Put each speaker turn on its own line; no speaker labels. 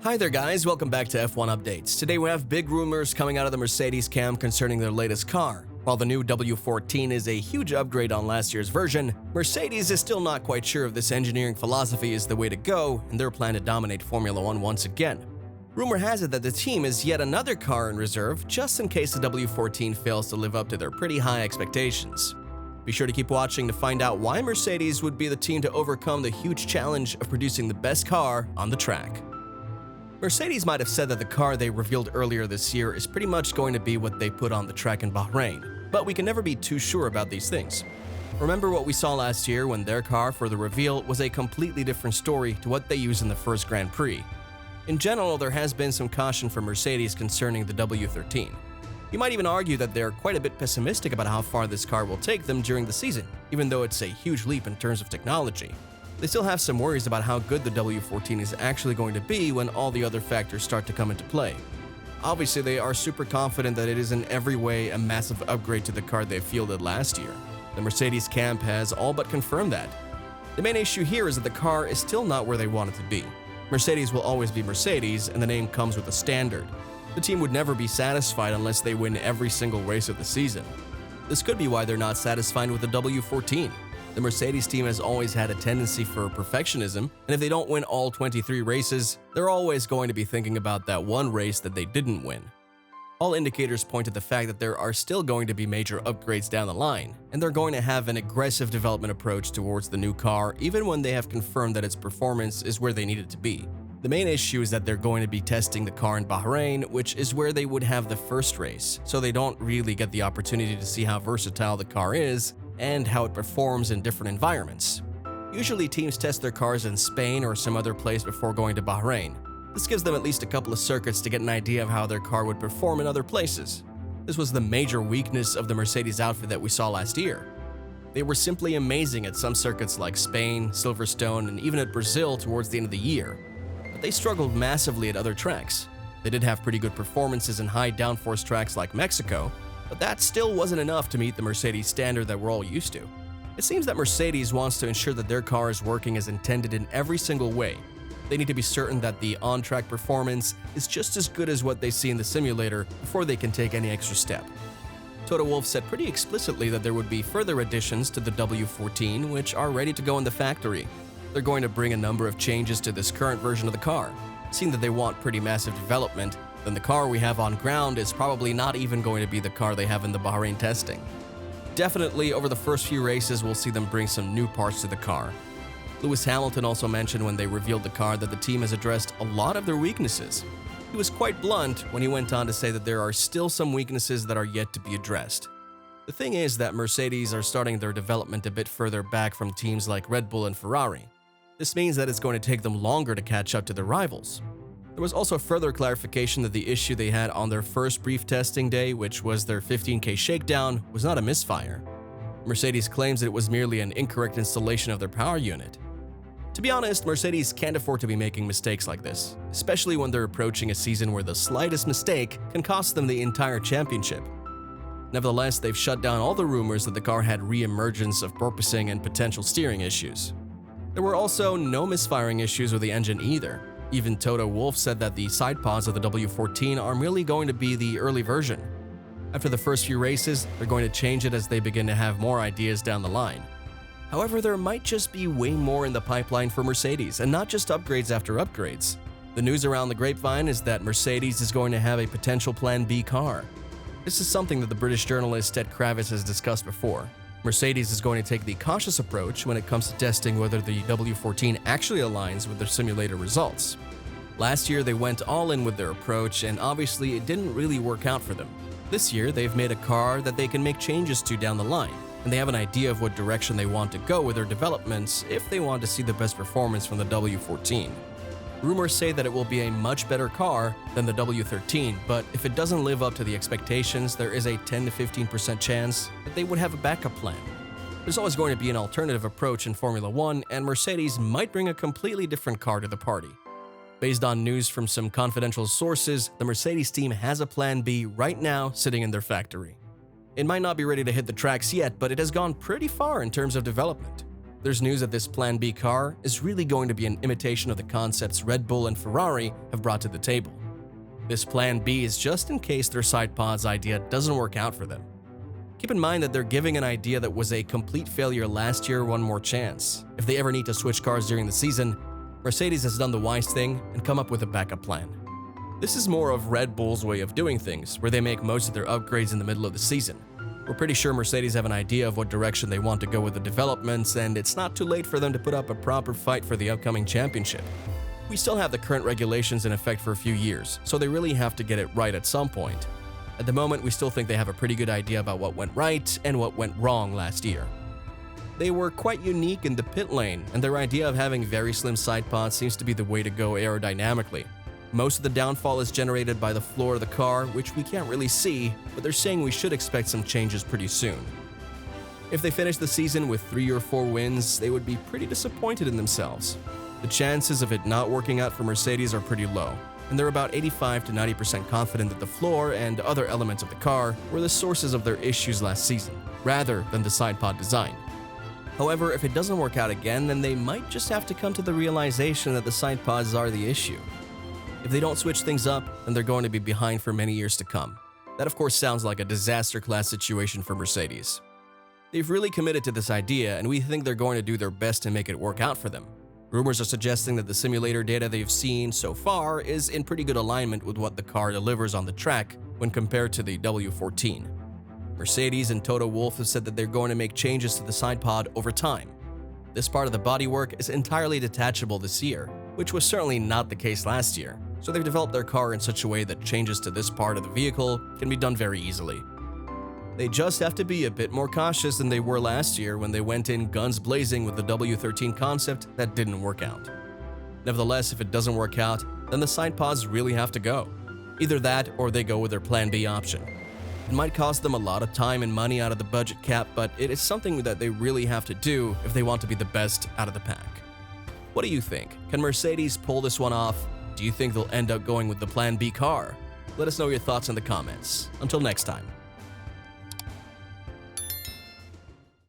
Hi there guys, welcome back to F1 Updates. Today we have big rumors coming out of the Mercedes camp concerning their latest car. While the new W14 is a huge upgrade on last year's version, Mercedes is still not quite sure if this engineering philosophy is the way to go in their plan to dominate Formula 1 once again. Rumor has it that the team has yet another car in reserve just in case the W14 fails to live up to their pretty high expectations. Be sure to keep watching to find out why Mercedes would be the team to overcome the huge challenge of producing the best car on the track. Mercedes might have said that the car they revealed earlier this year is pretty much going to be what they put on the track in Bahrain, but we can never be too sure about these things. Remember what we saw last year when their car for the reveal was a completely different story to what they used in the first Grand Prix. In general, there has been some caution from Mercedes concerning the W13. You might even argue that they're quite a bit pessimistic about how far this car will take them during the season, even though it's a huge leap in terms of technology. They still have some worries about how good the W14 is actually going to be when all the other factors start to come into play. Obviously, they are super confident that it is in every way a massive upgrade to the car they fielded last year. The Mercedes camp has all but confirmed that. The main issue here is that the car is still not where they want it to be. Mercedes will always be Mercedes, and the name comes with a standard. The team would never be satisfied unless they win every single race of the season. This could be why they're not satisfied with the W14. The Mercedes team has always had a tendency for perfectionism, and if they don't win all 23 races, they're always going to be thinking about that one race that they didn't win. All indicators point to the fact that there are still going to be major upgrades down the line, and they're going to have an aggressive development approach towards the new car even when they have confirmed that its performance is where they need it to be. The main issue is that they're going to be testing the car in Bahrain, which is where they would have the first race, so they don't really get the opportunity to see how versatile the car is and how it performs in different environments. Usually teams test their cars in Spain or some other place before going to Bahrain. This gives them at least a couple of circuits to get an idea of how their car would perform in other places. This was the major weakness of the Mercedes outfit that we saw last year. They were simply amazing at some circuits like Spain, Silverstone, and even at Brazil towards the end of the year. But they struggled massively at other tracks. They did have pretty good performances in high downforce tracks like Mexico, but that still wasn't enough to meet the Mercedes standard that we're all used to. It seems that Mercedes wants to ensure that their car is working as intended in every single way. They need to be certain that the on-track performance is just as good as what they see in the simulator before they can take any extra step. Toto Wolff said pretty explicitly that there would be further additions to the W14 which are ready to go in the factory. They're going to bring a number of changes to this current version of the car. Seeing that they want pretty massive development, then the car we have on ground is probably not even going to be the car they have in the Bahrain testing. Definitely, over the first few races, we'll see them bring some new parts to the car. Lewis Hamilton also mentioned when they revealed the car that the team has addressed a lot of their weaknesses. He was quite blunt when he went on to say that there are still some weaknesses that are yet to be addressed. The thing is that Mercedes are starting their development a bit further back from teams like Red Bull and Ferrari. This means that it's going to take them longer to catch up to their rivals. There was also further clarification that the issue they had on their first brief testing day, which was their 15K Shakedown, was not a misfire. Mercedes claims that it was merely an incorrect installation of their power unit. To be honest, Mercedes can't afford to be making mistakes like this, especially when they're approaching a season where the slightest mistake can cost them the entire championship. Nevertheless, they've shut down all the rumors that the car had re-emergence of porpoising and potential steering issues. There were also no misfiring issues with the engine either. Even Toto Wolff said that the side pods of the W14 are merely going to be the early version. After the first few races, they're going to change it as they begin to have more ideas down the line. However, there might just be way more in the pipeline for Mercedes, and not just upgrades after upgrades. The news around the grapevine is that Mercedes is going to have a potential Plan B car. This is something that the British journalist Ted Kravitz has discussed before. Mercedes is going to take the cautious approach when it comes to testing whether the W14 actually aligns with their simulator results. Last year, they went all in with their approach, and obviously it didn't really work out for them. This year, they've made a car that they can make changes to down the line, and they have an idea of what direction they want to go with their developments if they want to see the best performance from the W14. Rumors say that it will be a much better car than the W13, but if it doesn't live up to the expectations, there is a 10 to 15% chance that they would have a backup plan. There's always going to be an alternative approach in Formula 1, and Mercedes might bring a completely different car to the party. Based on news from some confidential sources, the Mercedes team has a Plan B right now sitting in their factory. It might not be ready to hit the tracks yet, but it has gone pretty far in terms of development. There's news that this Plan B car is really going to be an imitation of the concepts Red Bull and Ferrari have brought to the table. This Plan B is just in case their side pods idea doesn't work out for them. Keep in mind that they're giving an idea that was a complete failure last year one more chance. If they ever need to switch cars during the season, Mercedes has done the wise thing and come up with a backup plan. This is more of Red Bull's way of doing things, where they make most of their upgrades in the middle of the season. We're pretty sure Mercedes have an idea of what direction they want to go with the developments, and it's not too late for them to put up a proper fight for the upcoming championship. We still have the current regulations in effect for a few years, so they really have to get it right at some point. At the moment, we still think they have a pretty good idea about what went right and what went wrong last year. They were quite unique in the pit lane, and their idea of having very slim side pods seems to be the way to go aerodynamically. Most of the downfall is generated by the floor of the car, which we can't really see, but they're saying we should expect some changes pretty soon. If they finish the season with 3 or 4 wins, they would be pretty disappointed in themselves. The chances of it not working out for Mercedes are pretty low, and they're about 85 to 90% confident that the floor and other elements of the car were the sources of their issues last season, rather than the side pod design. However, if it doesn't work out again, then they might just have to come to the realization that the side pods are the issue. If they don't switch things up, then they're going to be behind for many years to come. That of course sounds like a disaster-class situation for Mercedes. They've really committed to this idea, and we think they're going to do their best to make it work out for them. Rumors are suggesting that the simulator data they've seen so far is in pretty good alignment with what the car delivers on the track when compared to the W14. Mercedes and Toto Wolff have said that they're going to make changes to the side pod over time. This part of the bodywork is entirely detachable this year, which was certainly not the case last year, so they've developed their car in such a way that changes to this part of the vehicle can be done very easily. They just have to be a bit more cautious than they were last year when they went in guns blazing with the W13 concept that didn't work out. Nevertheless, if it doesn't work out, then the side pods really have to go. Either that or they go with their Plan B option. It might cost them a lot of time and money out of the budget cap, but it is something that they really have to do if they want to be the best out of the pack. What do you think? Can Mercedes pull this one off? Do you think they'll end up going with the Plan B car? Let us know your thoughts in the comments. Until next time.